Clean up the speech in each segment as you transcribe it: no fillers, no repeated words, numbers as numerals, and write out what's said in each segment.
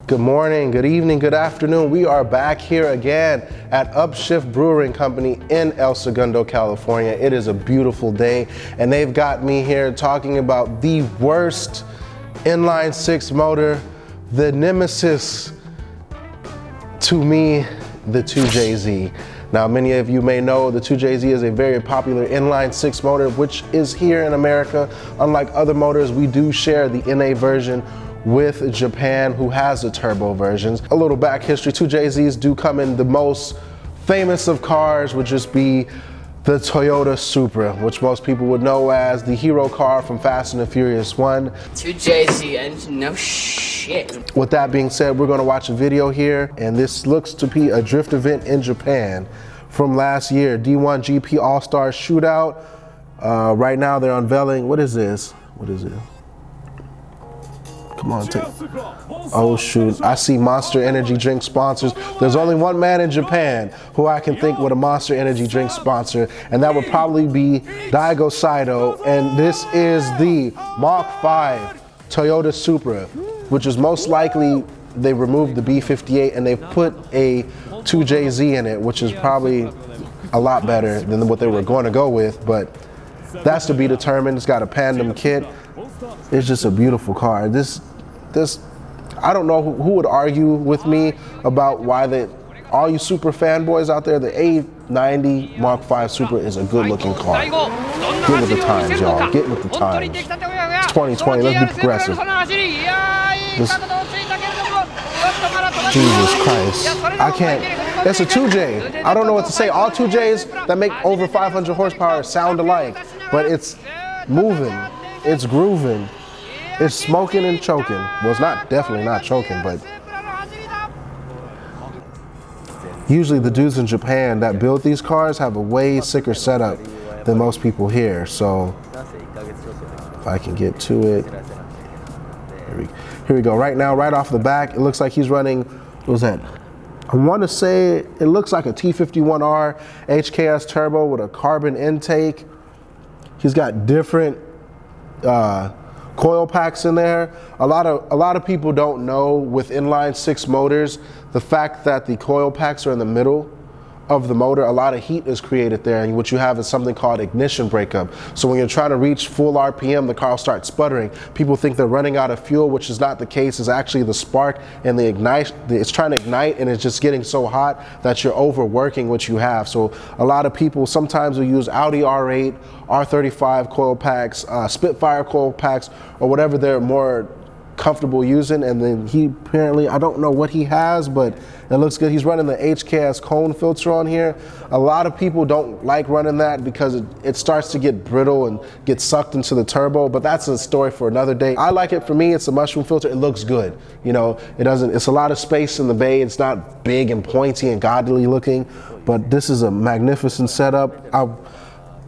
Good morning, good evening, good afternoon. We are back here again at Upshift Brewing Company in El Segundo, California. It is a beautiful day, and they've got me here talking about the worst inline six motor, the nemesis to me, the 2JZ. Now, many of you may know the 2JZ is a very popular inline six motor, which is here in America. Unlike other motors, we do share the NA version with Japan, who has the turbo versions. A little back history, 2JZs do come in the most famous of cars, would just be the Toyota Supra, which most people would know as the hero car from Fast and the Furious 1. 2JZ engine, no shit. With that being said, we're gonna watch a video here, and this looks to be a drift event in Japan from last year, D1 GP All-Star Shootout. Right now they're unveiling, what is this? What is it? Come on, take. Oh shoot, I see Monster Energy drink sponsors. There's only one man in Japan who I can think would a Monster Energy drink sponsor, and that would probably be Daigo Saito. And this is the Mach 5 Toyota Supra, which is most likely they removed the B58 and they put a 2JZ in it, which is probably a lot better than what they were going to go with, but that's to be determined. It's got a Pandem kit. It's just a beautiful car. This, I don't know who would argue with me about why all you Supra fanboys out there, the A90 Mark 5 Supra is a good looking car. Get with the times, y'all. Get with the times. It's 2020, let's be progressive. Jesus Christ. I can't. It's a 2J. I don't know what to say. All 2Js that make over 500 horsepower sound alike, but it's moving. It's grooving. It's smoking and choking. Well, it's definitely not choking, but usually the dudes in Japan that build these cars have a way sicker setup than most people here. So if I can get to it, here we go. Right now, right off the back, it looks like he's running, what was that? I want to say it looks like a T51R HKS turbo with a carbon intake. He's got different coil packs in there. A lot of people don't know with inline six motors, the fact that the coil packs are in the middle of the motor, a lot of heat is created there, and what you have is something called ignition breakup. So when you're trying to reach full RPM, the car will start sputtering. People think they're running out of fuel, which is not the case. It's actually the spark and the ignite. It's trying to ignite, and it's just getting so hot that you're overworking what you have. So a lot of people sometimes will use Audi R8, R35 coil packs, Spitfire coil packs, or whatever they're more comfortable using, and then he apparently, I don't know what he has, but it looks good. He's running the HKS cone filter on here. A lot of people don't like running that because it starts to get brittle and get sucked into the turbo, but that's a story for another day. I like it. For me, it's a mushroom filter. It looks good. You know, it's a lot of space in the bay. It's not big and pointy and godly looking, but this is a magnificent setup.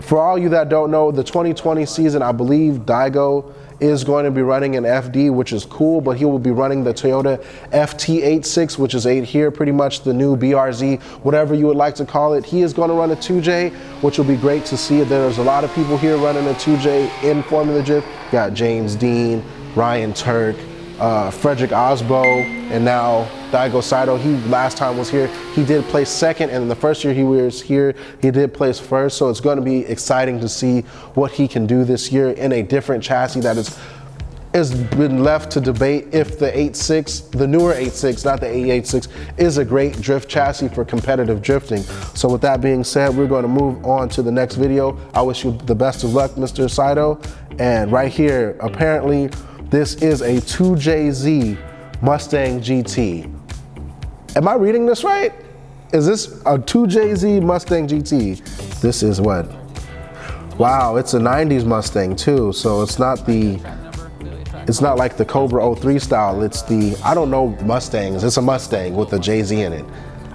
For all you that don't know, the 2020 season, I believe Daigo is going to be running an FD, which is cool, but he will be running the Toyota FT86, which is 8 here, pretty much the new BRZ, whatever you would like to call it. He is going to run a 2J, which will be great to see. There's a lot of people here running a 2J in Formula Drift. Got James Dean, Ryan Turk, Frederick Osbo, and now Daigo Saito. He last time was here, he did place second, and the first year he was here, he did place first. So it's going to be exciting to see what he can do this year in a different chassis that has been left to debate if the 8.6, the newer 8.6, not the 8.6, is a great drift chassis for competitive drifting. So with that being said, we're going to move on to the next video. I wish you the best of luck, Mr. Saito. And right here, apparently, this is a 2JZ Mustang GT. Am I reading this right? Is this a 2JZ Mustang GT? This is what? Wow, it's a 90s Mustang too, so it's not like the Cobra 03 style. It's I don't know Mustangs. It's a Mustang with a JZ in it.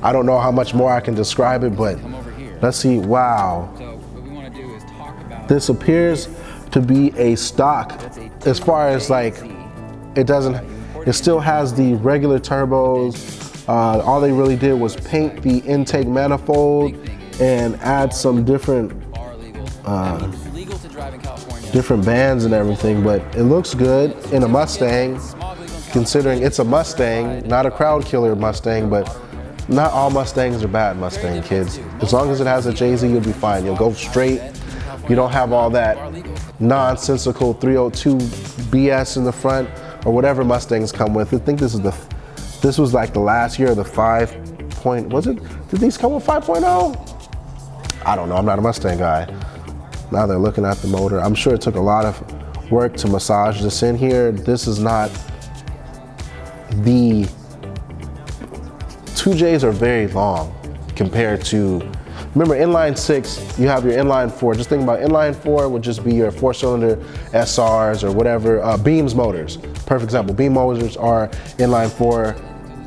I don't know how much more I can describe it, but let's see. Wow. This appears to be a stock as far as like, it still has the regular turbos. All they really did was paint the intake manifold and add some different bands and everything, but it looks good in a Mustang. considering it's a Mustang, not a crowd killer Mustang, but not all Mustangs are bad Mustang, kids. As long as it has a Jay-Z, you'll be fine. You'll go straight. You don't have all that nonsensical 302 BS in the front or whatever Mustangs come with. I think this was like the last year of the 5 point, was it? Did these come with 5.0? I don't know, I'm not a Mustang guy. Now they're looking at the motor. I'm sure it took a lot of work to massage this in here. This is not the 2Js are very long compared to, remember inline 6, you have your inline 4. Just think about inline 4 would just be your 4-cylinder SRs or whatever, Beams motors. Perfect example, Beam motors are inline 4.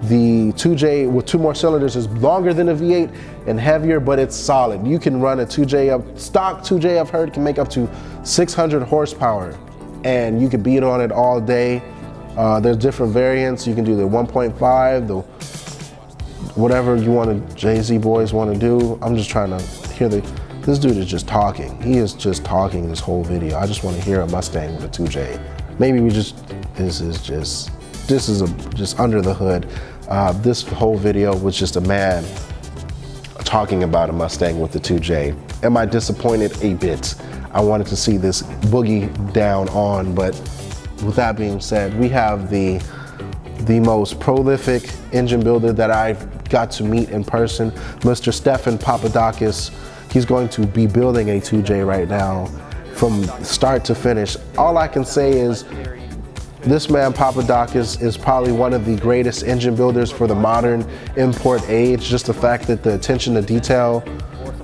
The 2J with 2 more cylinders is longer than a V8 and heavier, but it's solid. You can run a 2J up, stock 2J I've heard can make up to 600 horsepower and you can beat on it all day. There's different variants. You can do the 1.5, the whatever you want to, Jay-Z boys want to do. I'm just trying to hear this dude is just talking. He is just talking this whole video. I just want to hear a Mustang with a 2J. Maybe this is just under the hood. This whole video was just a man talking about a Mustang with the 2J. Am I disappointed? A bit. I wanted to see this boogie down on, but with that being said, we have the most prolific engine builder that I've got to meet in person, Mr. Stephan Papadakis. He's going to be building a 2J right now from start to finish. All I can say is this man Papadakis is probably one of the greatest engine builders for the modern import age. Just the fact that the attention to detail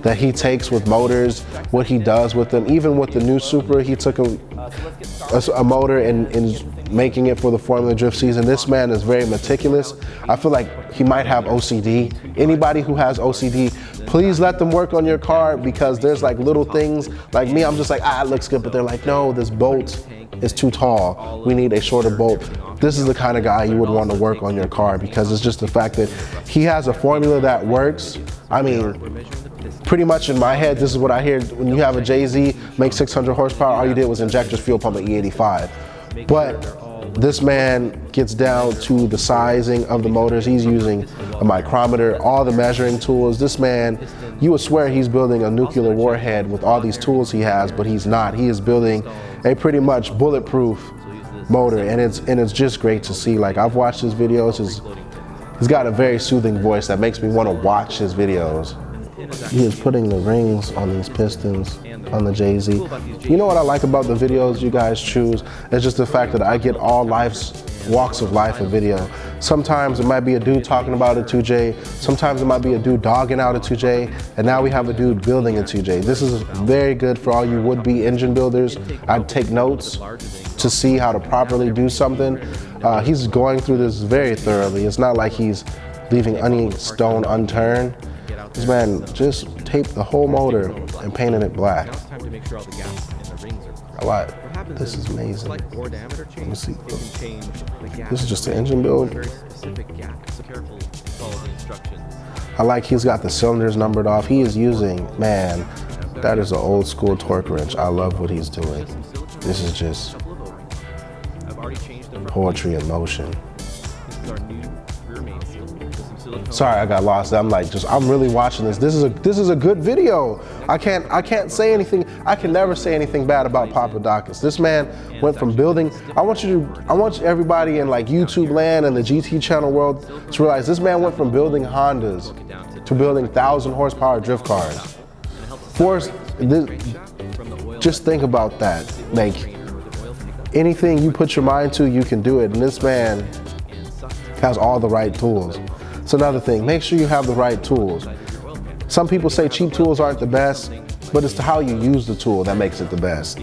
that he takes with motors, what he does with them. Even with the new Supra, he took a motor and making it for the Formula Drift season. This man is very meticulous. I feel like he might have OCD. Anybody who has OCD, please let them work on your car, because there's like little things, like me, I'm just like, it looks good, but they're like, no, this bolt is too tall. We need a shorter bolt. This is the kind of guy you would want to work on your car, because it's just the fact that he has a formula that works. I mean, pretty much in my head, this is what I hear. When you have a Jay-Z make 600 horsepower, all you did was inject your fuel pump at E85. But this man gets down to the sizing of the motors. He's using a micrometer, all the measuring tools. This man, you would swear he's building a nuclear warhead with all these tools he has, but he's not. He is building a pretty much bulletproof motor, and it's just great to see. Like, I've watched his videos. He's got a very soothing voice that makes me want to watch his videos. He is putting the rings on these pistons on the Jay-Z. You know what I like about the videos you guys choose? It's just the fact that I get all walks of life in video. Sometimes it might be a dude talking about a 2J. Sometimes it might be a dude dogging out a 2J. And now we have a dude building a 2J. This is very good for all you would-be engine builders. I'd take notes to see how to properly do something. He's going through this very thoroughly. It's not like he's leaving any stone unturned. This man just taped the whole motor and painted it black. A lot. This is amazing. Let me see. This is just an engine build. I like he's got the cylinders numbered off. He is using, man, that is an old school torque wrench. I love what he's doing. This is just poetry in motion. Sorry, I got lost. I'm really watching this. This is a good video. I can't say anything. I can never say anything bad about Papadakis. This man went from building. I want everybody in like YouTube land and the GTChannel world to realize this man went from building Hondas to building 1,000 horsepower drift cars. Just think about that. Like, anything you put your mind to, you can do it. And this man has all the right tools. It's another thing. Make sure you have the right tools. Some people say cheap tools aren't the best, but it's how you use the tool that makes it the best.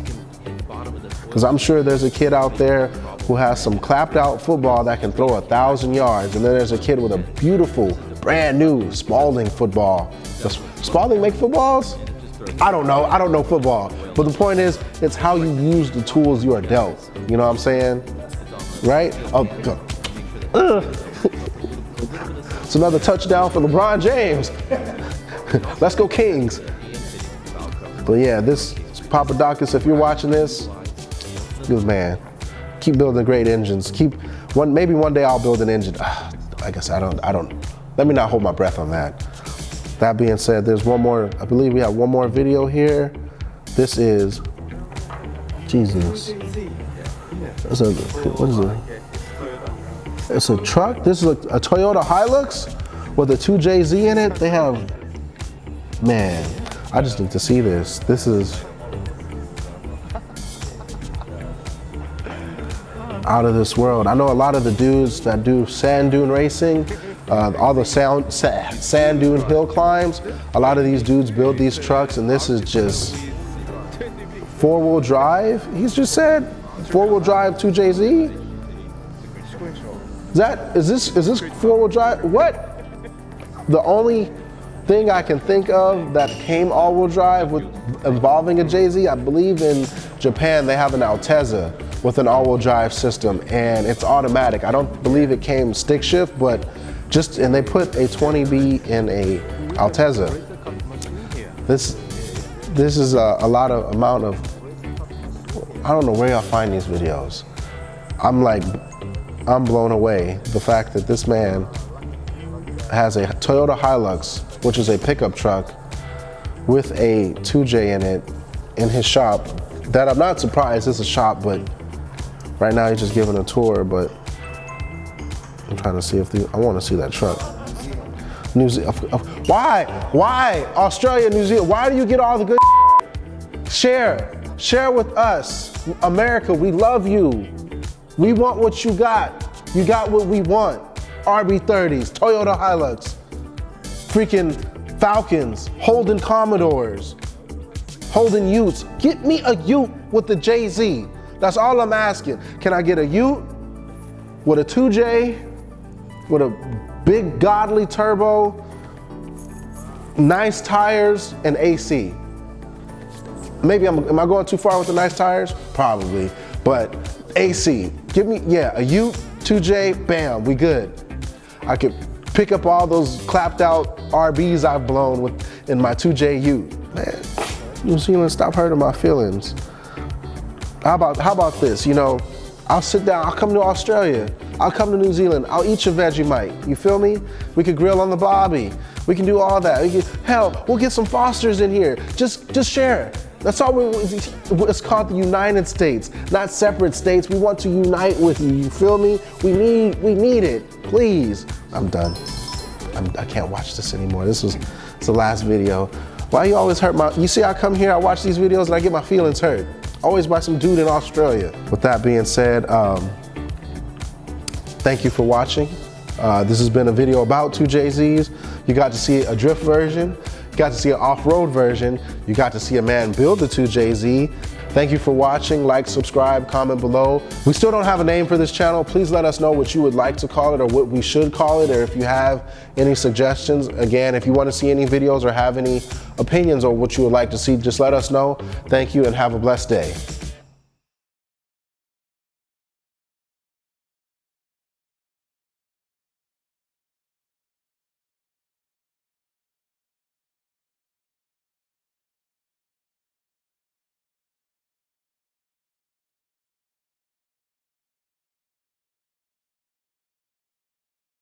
Because I'm sure there's a kid out there who has some clapped out football that can throw 1,000 yards, and then there's a kid with a beautiful, brand new Spalding football. Does Spalding make footballs? I don't know football. But the point is, it's how you use the tools you are dealt. You know what I'm saying? Right? It's another touchdown for LeBron James. Let's go Kings. But yeah, this Papadakis, if you're watching this, good man. Keep building great engines. Maybe one day I'll build an engine. I guess I don't, let me not hold my breath on that. That being said, there's one more, I believe we have one more video here. This is, Jesus. What is it? It's a truck. This is a Toyota Hilux with a 2JZ in it. They have, man, I just need to see this. This is out of this world. I know a lot of the dudes that do sand dune racing, all the sand dune hill climbs, a lot of these dudes build these trucks, and this is just four-wheel drive. He's just said four-wheel drive 2JZ. Is this four-wheel drive? What? The only thing I can think of that came all-wheel drive with involving a JZ, I believe in Japan they have an Altezza with an all-wheel drive system, and it's automatic. I don't believe it came stick shift, but and they put a 20B in a Altezza. This is a amount of, I don't know where y'all find these videos. I'm blown away. The fact that this man has a Toyota Hilux, which is a pickup truck with a 2J in it in his shop, that I'm not surprised it's a shop, but right now he's just giving a tour, but I'm trying to see if I want to see that truck. New Zealand, why? Australia, New Zealand, why do you get all the good? Share with us. America, we love you. We want what you got. You got what we want. RB30s, Toyota Hilux, freaking Falcons, Holden Commodores, Holden Utes. Get me a Ute with the JZ. That's all I'm asking. Can I get a Ute with a 2J, with a big godly turbo, nice tires, and AC? Maybe am I going too far with the nice tires? Probably, but AC. Give me, a Ute, 2J, bam, we good. I could pick up all those clapped out RBs I've blown in my 2J Ute. Man, New Zealand, stop hurting my feelings. How about this? You know, I'll sit down, I'll come to Australia, I'll come to New Zealand, I'll eat your Vegemite, you feel me? We could grill on the bobby, we can do all that. Hell, we'll get some Fosters in here, just share. That's all it's called, the United States, not separate states. We want to unite with you, you feel me? We need it, please. I'm done. I can't watch this anymore. It's the last video. Why you always hurt you see I come here, I watch these videos and I get my feelings hurt. Always by some dude in Australia. With that being said, thank you for watching. This has been a video about 2JZs. You got to see a drift version. You got to see an off-road version. You got to see a man build the 2JZ. Thank you for watching. Like, subscribe, comment below. We still don't have a name for this channel. Please let us know what you would like to call it or what we should call it, or if you have any suggestions. Again, if you want to see any videos or have any opinions on what you would like to see, just let us know. Thank you and have a blessed day.